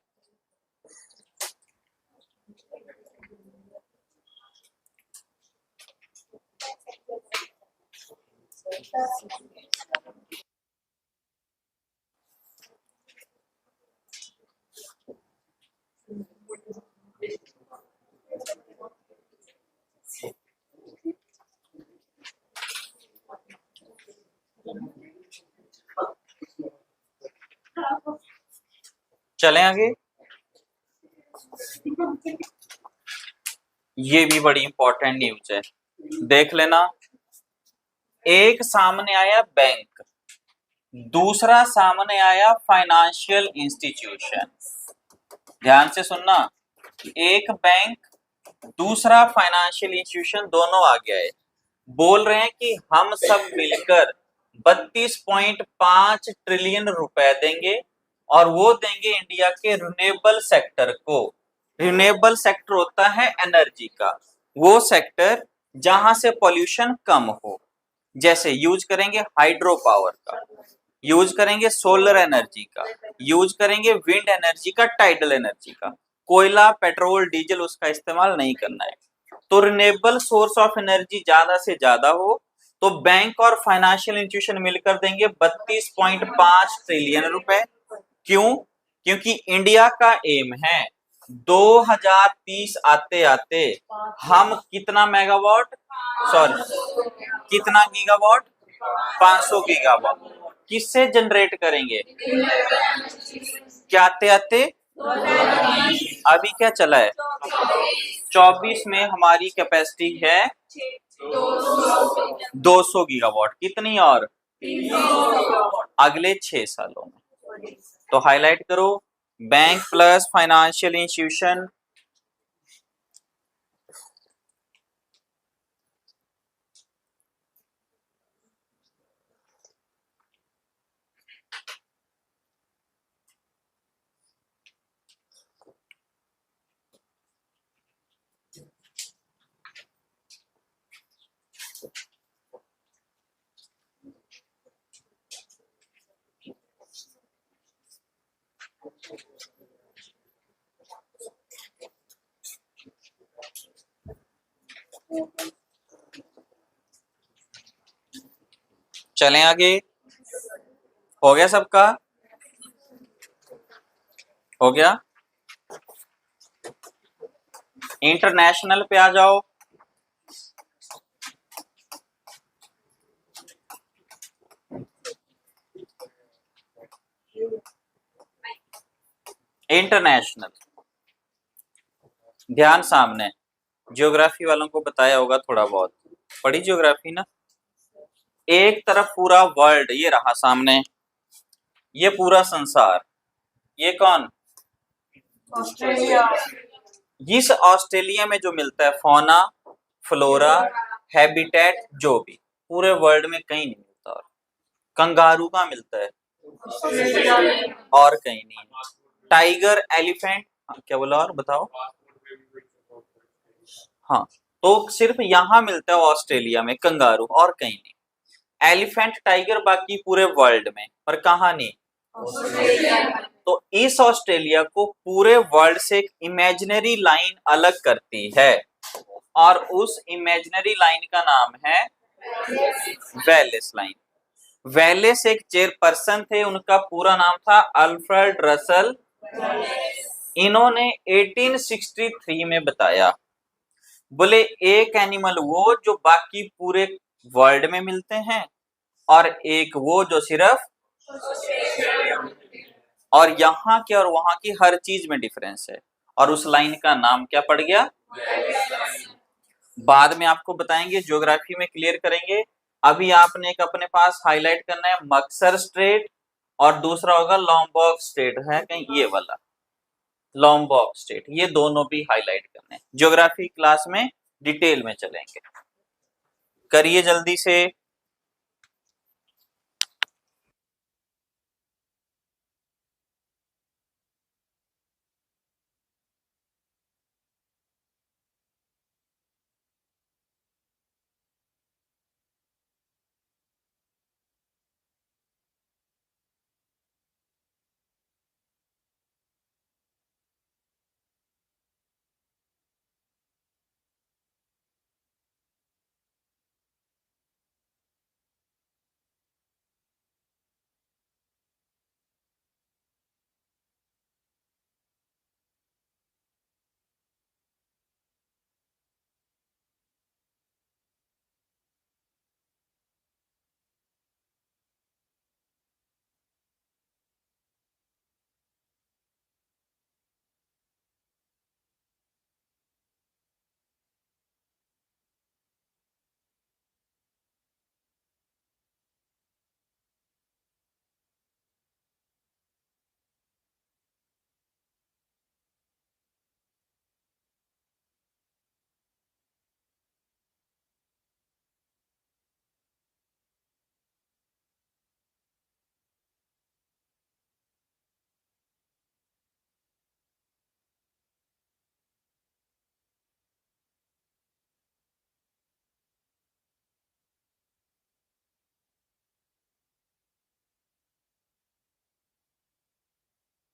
चलें आगे। ये भी बड़ी इंपॉर्टेंट न्यूज है, देख लेना। एक सामने आया बैंक, दूसरा सामने आया फाइनेंशियल इंस्टीट्यूशन। ध्यान से सुनना, एक बैंक, दूसरा फाइनेंशियल इंस्टीट्यूशन, दोनों आ गया है। बोल रहे हैं कि हम सब मिलकर 32.5 ट्रिलियन रुपए देंगे और वो देंगे इंडिया के रिन्यूएबल सेक्टर को। रिन्यूएबल सेक्टर होता है एनर्जी का, वो सेक्टर जहां से पॉल्यूशन कम हो। जैसे यूज करेंगे हाइड्रो पावर का, यूज करेंगे सोलर एनर्जी का, यूज करेंगे विंड एनर्जी का, टाइडल एनर्जी का। कोयला, पेट्रोल, डीजल उसका इस्तेमाल नहीं करना है। तो रिन्यूएबल सोर्स ऑफ एनर्जी ज्यादा से ज्यादा हो तो बैंक और फाइनेंशियल इंस्टीट्यूशन मिलकर देंगे 32.5 ट्रिलियन रुपए। क्यों? क्योंकि इंडिया का एम है 2030 आते आते हम कितना मेगावाट, सॉरी कितना गीगावाट, 500 गीगावाट किससे जनरेट करेंगे? क्या आते आते? अभी क्या चला है? 24 में हमारी कैपेसिटी है 200 गीगावाट। कितनी और? अगले 6 सालों में। तो हाईलाइट करो, बैंक प्लस फाइनेंशियल इंस्टीट्यूशन। चलें आगे। हो गया सबका? हो गया। इंटरनेशनल पे आ जाओ। इंटरनेशनल, ध्यान सामने। ज्योग्राफी वालों को बताया होगा थोड़ा बहुत, पढ़ी ज्योग्राफी ना। एक तरफ पूरा वर्ल्ड ये रहा सामने, ये पूरा संसार, ये कौन? ऑस्ट्रेलिया। इस ऑस्ट्रेलिया में जो मिलता है फौना, फ्लोरा, हैबिटेट, जो भी पूरे वर्ल्ड में कहीं नहीं मिलता। और कंगारू का मिलता है और कहीं नहीं। टाइगर, एलिफेंट, क्या बोला और बताओ? हाँ, तो सिर्फ यहाँ मिलता है ऑस्ट्रेलिया में कंगारू, और कहीं नहीं। एलिफेंट, टाइगर बाकी पूरे वर्ल्ड में, पर कहाँ नहीं। तो इस ऑस्ट्रेलिया को पूरे वर्ल्ड से एक इमेजिनरी लाइन अलग करती है, और उस इमेजिनरी लाइन का नाम है वेलिस लाइन। वेलिस एक चेयरपर्सन थे, उनका पूरा नाम था अल्फ्रेड रसल। इन्होंने 1863 में बताया, बोले एक एनिमल वो जो बाकी पूरे वर्ल्ड में मिलते हैं, और एक वो जो सिर्फ, और यहाँ की और वहां की हर चीज में डिफरेंस है। और उस लाइन का नाम क्या पड़ गया? बाद में आपको बताएंगे, ज्योग्राफी में क्लियर करेंगे। अभी आपने एक अपने पास हाईलाइट करना है मक्सर स्ट्रेट, और दूसरा होगा लॉम्बॉक स्ट्रेट, है कहीं ये वाला लॉम्बॉक स्ट्रेट। ये दोनों भी हाईलाइट करने हैं, ज्योग्राफी क्लास में डिटेल में चलेंगे। करिए जल्दी से।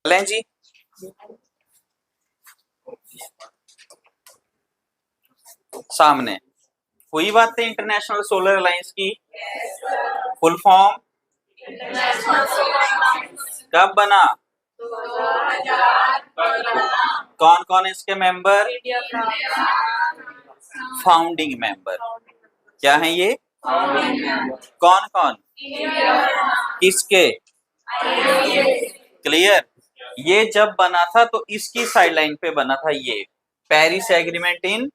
चलें जी। सामने हुई बातें इंटरनेशनल सोलर अलायंस की। फुल फॉर्म कब बना? कौन कौन इसके मेंबर? Founding member. क्या है ये? कौन कौन? किसके? क्लियर। ये जब बना था तो इसकी साइडलाइन पे बना था ये पेरिस एग्रीमेंट इन,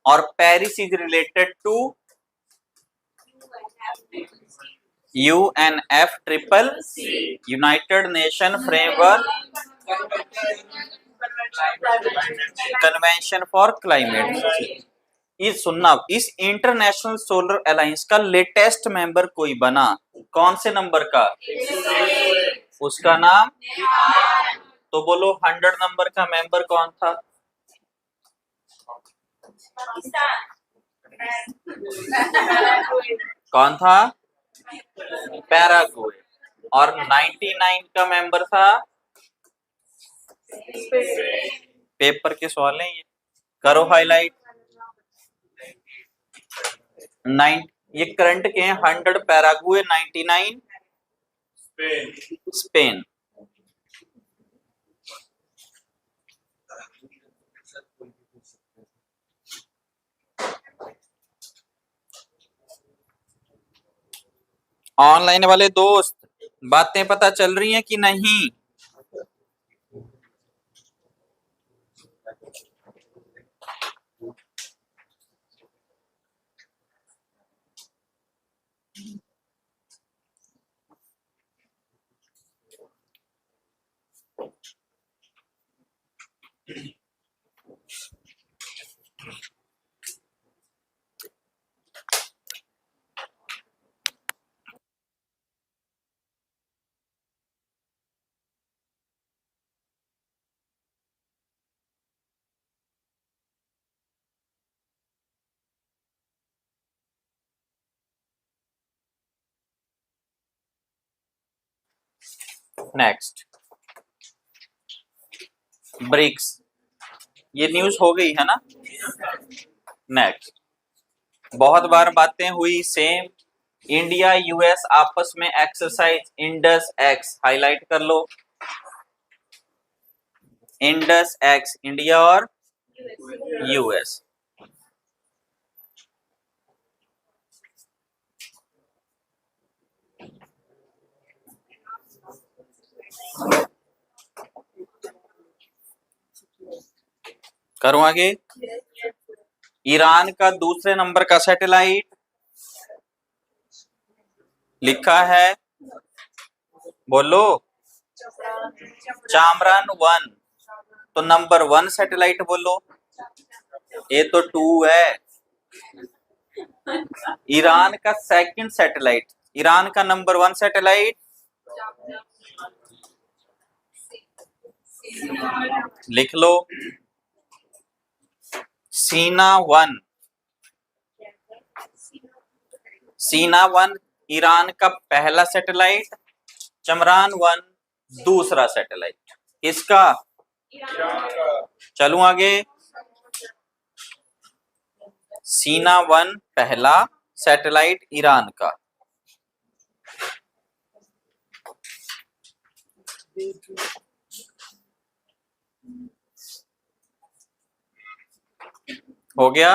और Paris is related to UNF triple United Nation Framework Convention for Climate. इस सुनना, इस इंटरनेशनल सोलर अलायंस का लेटेस्ट मेंबर कोई बना, कौन से नंबर का? उसका नाम? तो बोलो 100 नंबर का मेंबर कौन था? कौन था? पैराग्वे। और 99 का मेंबर था? पेपर के सवाल हैं ये, करो हाईलाइट। नाइन, ये करंट के हैं 100 पैराग्वे, 99 स्पेन। ऑनलाइन वाले दोस्त बातें पता चल रही हैं कि नहीं? नेक्स्ट, ब्रिक्स, ये न्यूज हो गई है ना। नेक्स्ट, बहुत बार बातें हुई सेम, इंडिया यूएस आपस में एक्सरसाइज इंडस एक्स, हाईलाइट कर लो। इंडस एक्स, इंडिया और यूएस। करूं आगे। ईरान का दूसरे नंबर का सैटेलाइट लिखा है, बोलो, चामरान 1। तो नंबर 1 सैटेलाइट बोलो, ये तो 2 है। ईरान का सेकंड सैटेलाइट, ईरान का नंबर 1 सैटेलाइट लिख लो, सीना 1। सीना 1 ईरान का पहला सैटेलाइट, चमरान 1 दूसरा सैटेलाइट। किसका? चलूं आगे। सीना 1 पहला सैटेलाइट ईरान का। हो गया।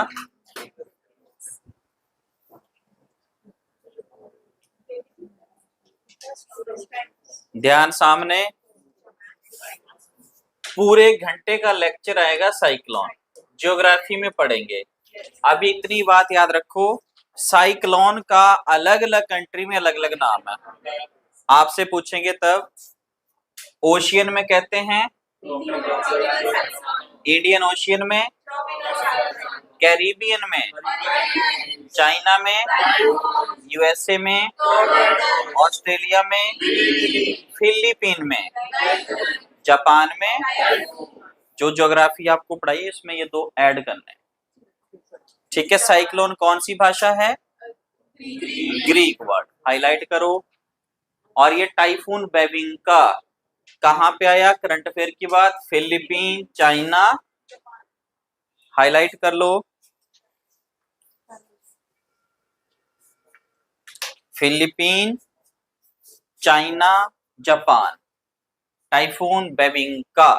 ध्यान सामने, पूरे घंटे का लेक्चर आएगा साइक्लोन, ज्योग्राफी में पढ़ेंगे। अभी इतनी बात याद रखो, साइक्लोन का अलग अलग कंट्री में अलग अलग नाम है, आपसे पूछेंगे तब। ओशियन में कहते हैं, इंडियन ओशियन में, कैरिबियन में, चाइना में, यूएसए में, ऑस्ट्रेलिया में, फिलीपीन में, जापान में। जो ज्योग्राफी आपको पढ़ाई है इसमें ये 2 ऐड करना है, ठीक है। साइक्लोन कौन सी भाषा है? ग्रीक वर्ड, हाईलाइट करो। और ये टाइफून बेबिंका कहां पे आया? करंट अफेयर की बात, फिलीपीन, चाइना, हाईलाइट कर लो। Philippine, China, Japan, typhoon Bebinca.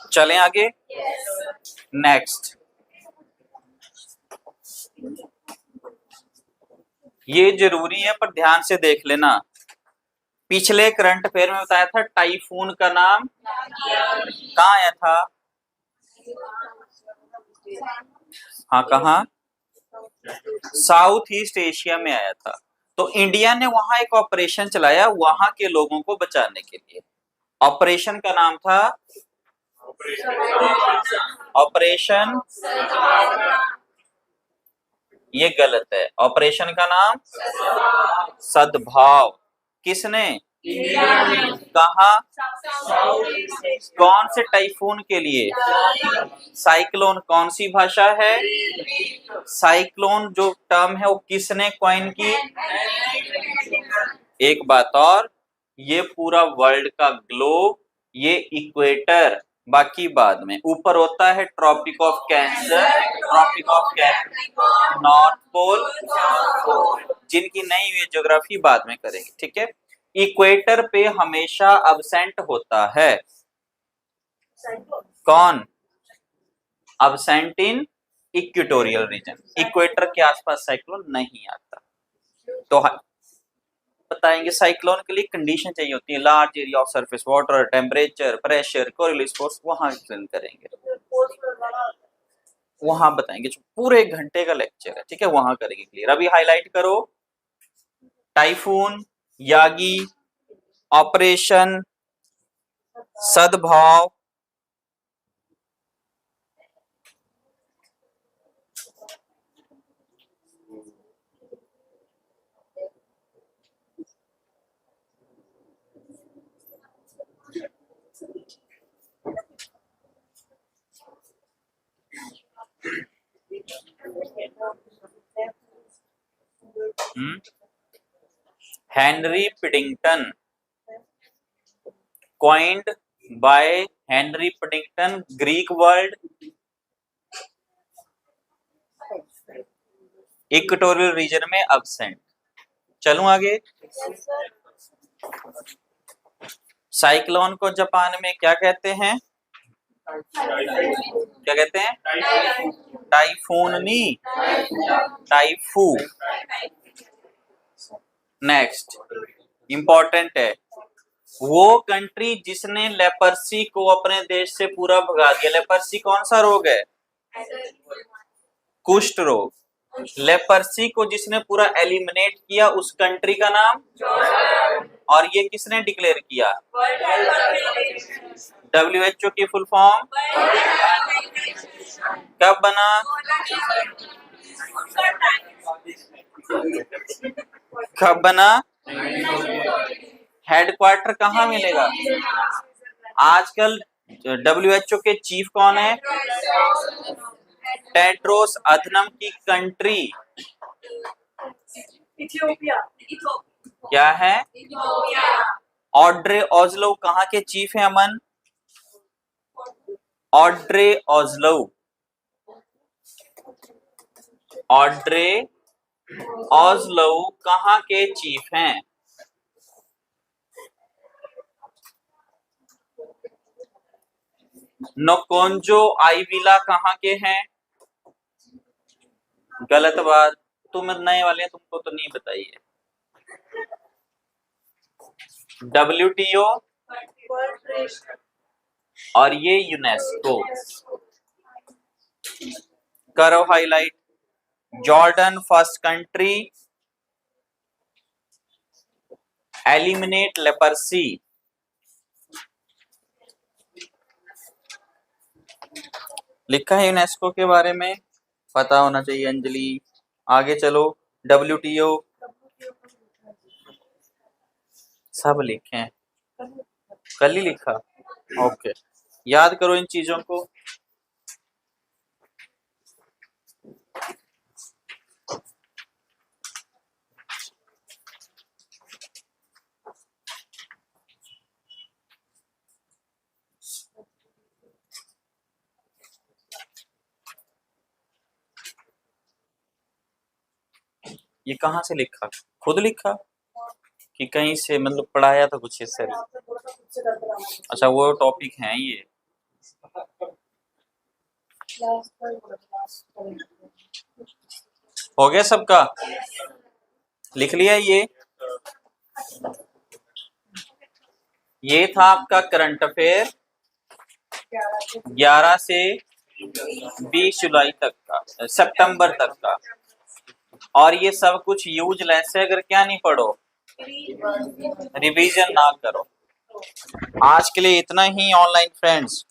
चलें आगे। नेक्स्ट, ये जरूरी है पर ध्यान से देख लेना। पिछले करंट अफेयर में बताया था टाइफून का नाम कहाँ आया था? हाँ, कहाँ? साउथ ईस्ट एशिया में आया था। तो इंडिया ने वहां एक ऑपरेशन चलाया वहां के लोगों को बचाने के लिए। ऑपरेशन का नाम था ऑपरेशन, ये गलत है। ऑपरेशन का नाम सद्भाव। किसने? कहा? कौन से टाइफून के लिए? साइक्लोन। कौन सी भाषा है? साइक्लोन जो टर्म है वो किसने कॉइन की? एक बात और, ये पूरा वर्ल्ड का ग्लोब, ये इक्वेटर, बाकी बाद में ऊपर होता है Tropic of Cancer, Tropic of North Pole, जिनकी नहीं हुई ज्योग्राफी बाद में करेंगे, ठीक है। इक्वेटर पे हमेशा अब्सेंट होता है कौन? अब्सेंट इन इक्वेटोरियल रीजन। इक्वेटर के आसपास साइक्लोन नहीं आता। तो बताएंगे साइक्लोन के लिए कंडीशन चाहिए होती है, large area of surface water, temperature, pressure, Coriolis force, वहां एक्सप्लेन करेंगे, वहां बताएंगे। पूरे घंटे का लेक्चर है, ठीक है, वहां करेंगे क्लियर। अभी हाईलाइट करो, typhoon, Yagi, operation Sadbhav, Henry Piddington, coined by Henry Piddington, Greek word, equatorial region में अब्सेंट। चलूं आगे। साइक्लोन को जापान में क्या कहते हैं? क्या कहते हैं? टाइफून नहीं, टाइफू। नेक्स्ट इंपॉर्टेंट है, वो कंट्री जिसने लेपर्सी को अपने देश से पूरा भगा दिया। लेपर्सी कौन सा रोग है? कुष्ठ रोग। लेपर्सी को जिसने पूरा एलिमिनेट किया उस कंट्री का नाम, और ये किसने डिक्लेयर किया? WHO की फुल फॉर्म कब बना? कब बना? हेडक्वार्टर कहाँ मिलेगा? आजकल WHO के चीफ कौन है? टेड्रोस अधनम की कंट्री इथियोपिया। क्या है? ऑड्रे ऑजलो कहाँ के चीफ है अमन? ऑड्रे ऑजलो, ऑड्रे ऑजलो कहाँ के चीफ हैं? नोकोंजो आईविला कहाँ के हैं? गलत बात, तुम नए वाले हैं, तुमको तो नहीं बताइए। WTO और ये यूनेस्को। करो highlight. Jordan first country eliminate leprosy. लिखा है यूनेस्को के बारे में, पता होना चाहिए अंजलि। आगे चलो, WTO सब लिखे हैं, कल ही लिखा। ओके, याद करो इन चीजों को। ये कहाँ से लिखा? खुद लिखा कि कहीं से, मतलब पढ़ाया था कुछ इससे? अच्छा, वो टॉपिक है ये। हो गया सबका? लिख लिया ये था आपका करंट अफेयर 11 से 20 जुलाई तक का, सितंबर तक का। और ये सब कुछ यूजलेस है अगर क्या नहीं पढ़ो, रिवीजन ना करो। आज के लिए इतना ही ऑनलाइन फ्रेंड्स।